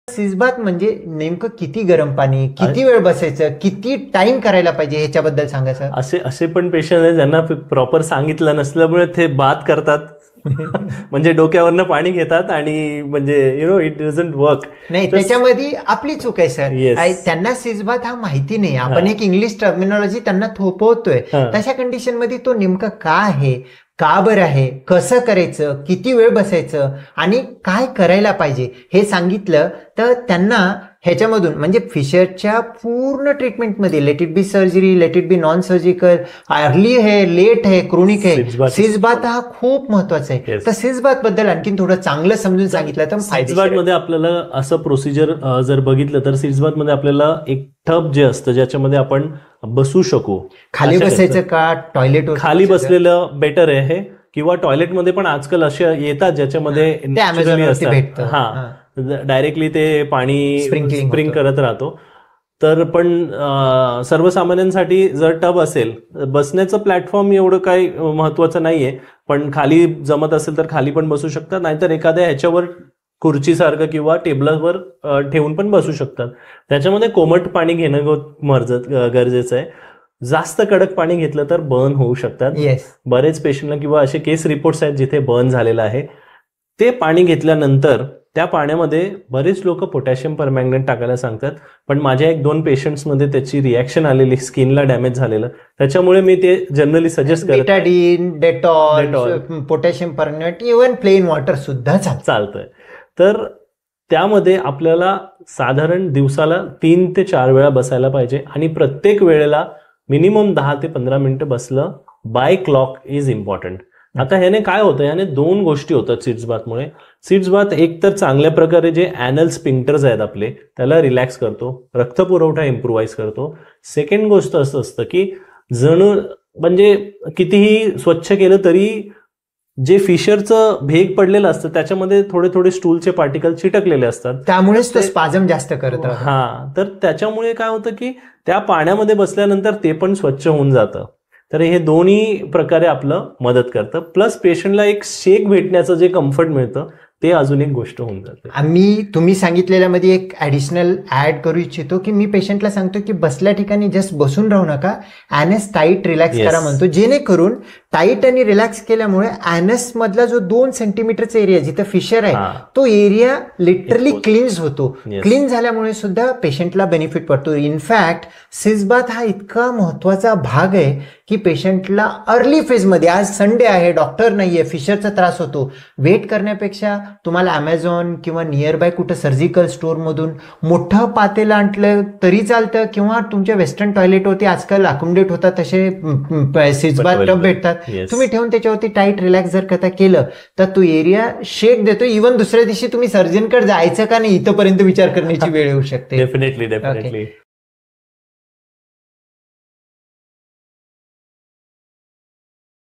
सिसबात म्हणजे नेमकं किती गरम पाणी, किती वेळ बसायचं, किती टाइम करायला पाहिजे ह्याच्याबद्दल सांगा सर. असे पण पेशंट आहेत ज्यांना प्रॉपर सांगितलं नसल्यामुळे ते बात करतात. म्हणजे डोक्यावरनं पाणी घेतात आणि म्हणजे इट डझंट वर्क. नाही, त्याच्यामध्ये आपली चूक आहे सर. त्यांना सिसबात हा माहिती नाही. आपण एक इंग्लिश टर्मिनॉलॉजी त्यांना थोपवतोय. तशा कंडिशन मध्ये तो नेमका का आहे, का बरं आहे, कसं करायचं, किती वेळ बसायचं आणि काय करायला पाहिजे हे सांगितलं तर त्यांना ह्याच्यामधून म्हणजे फिशरच्या पूर्ण ट्रीटमेंटमध्ये let it be surgery, let it be non surgical, early आहे, लेट आहे, क्रोनिक आहे, सिसबात हा खूप महत्वाचा आहे. तर सिसबात बद्दल आणखी थोडं चांगलं समजून सांगितलं तर सिसबात मध्ये आपल्याला असं प्रोसिजर जर बघितलं तर सिसबात मध्ये आपल्याला एक टब जे असतं ज्याच्यामध्ये आपण बसू शकू. खाली बसायचं का टॉयलेट? खाली बसलेलं बेटर आहे, किंवा टॉयलेटमध्ये पण आजकाल असे येतात ज्याच्यामध्ये डायरेक्टली ते पाणी स्प्रिंग करत राहतो. तर पण सर्वसामान्यांसाठी जर टब असेल, बसण्याचं प्लॅटफॉर्म एवढं काही महत्वाचं नाहीये, पण खाली जमत असेल तर खाली पण बसू शकतात, नाहीतर एखाद्या ह्याच्यावर खुर्चीसारखं किंवा टेबलवर ठेवून पण बसू शकतात. त्याच्यामध्ये कोमट पाणी घेणं गरजेचं आहे. जास्त कडक पाणी घेतलं तर बर्न होऊ शकतात. बरेच पेशंटला किंवा असे केस रिपोर्ट्स आहेत जिथे बर्न झालेला आहे. ते पाणी घेतल्यानंतर त्या पाण्यामध्ये बरेच लोक पोटॅशियम परमॅंगनेट टाकायला सांगतात, पण माझ्या 1-2 पेशंट्समध्ये त्याची रिॲक्शन आलेली, स्किनला डॅमेज झालेलं, त्याच्यामुळे मी ते जनरली सजेस्ट करतो. Betadine, Dettol, potassium permanganate, even plain water सुद्धा चालतंय. तर त्यामध्ये आपल्याला साधारण दिवसाला 3 ते 4 वेळा बसायला पाहिजे आणि प्रत्येक वेळेला मिनिमम 10 ते 15 मिनिटं बसलं बाय क्लॉक इज इम्पॉर्टंट. आता ह्याने काय होतं, ह्याने 2 गोष्टी होतात सिट्सबाथमुळे. सिट्सबाथ एक तर चांगल्या प्रकारे जे ॲनल स्पिंक्टर्स आहेत आपले त्याला रिलॅक्स करतो, रक्तपुरवठा इम्प्रूव्हाइज करतो. सेकंड गोष्ट असं असतं की जणू म्हणजे कितीही स्वच्छ केलं तरी जे फिशरचं भेग पडलेलं असतं त्याच्यामध्ये थोडे थोडे स्टूलचे पार्टिकल चिटकलेले असतात, त्यामुळेच तो स्पाझम जास्त करतं. तर त्याच्यामुळे काय होतं की त्या पाण्यामध्ये बसल्यानंतर ते पण स्वच्छ होऊन जातं. तर हे दोन्ही प्रकारे आपलं मदत करतं. प्लस पेशंटला एक शेक भेटण्याचं जे कम्फर्ट मिळतं ते अजून एक गोष्ट होऊन जाते. तुम्ही सांगितलेल्यामध्ये एक ऍडिशनल ऍड करू इच्छितो की मी पेशंटला सांगतो की बसल्या ठिकाणी जस्ट बसून राहू नका, ॲनस टाईट रिलॅक्स करा म्हणतो, जेणेकरून टाईट आणि रिलॅक्स केल्यामुळे ॲनस मधला जो 2 सेंटीमीटरचा एरिया जिथे फिशर आहे तो एरिया लिटरली क्लीन्स होतो. क्लीन झाल्यामुळे सुद्धा पेशंटला बेनिफिट पडतो. इनफॅक्ट सिसबाथ हा इतका महत्वाचा भाग आहे की पेशंटला अर्ली फेजमध्ये, आज संडे आहे, डॉक्टर नाहीये, फिशरचा त्रास होतो, वेट करण्यापेक्षा तुम्हाला अमेझॉन किंवा नियर बाय कुठं सर्जिकल स्टोअर मधून मोठं पातेलं आणलं तरी चालतं, किंवा तुमच्या वेस्टर्न टॉयलेटवरती आजकाल अकोमोडेट होतात तसे सिसबाथ टब भेटतात, तुम्ही ठेवून त्याच्यावरती टाईट रिलॅक्स जर करता केलं तर तो एरिया शेक देतो. इव्हन दुसऱ्या दिवशी तुम्ही सर्जनकडे जायचं का नाही इथंपर्यंत विचार करण्याची वेळ येऊ शकते. डेफिनेटली.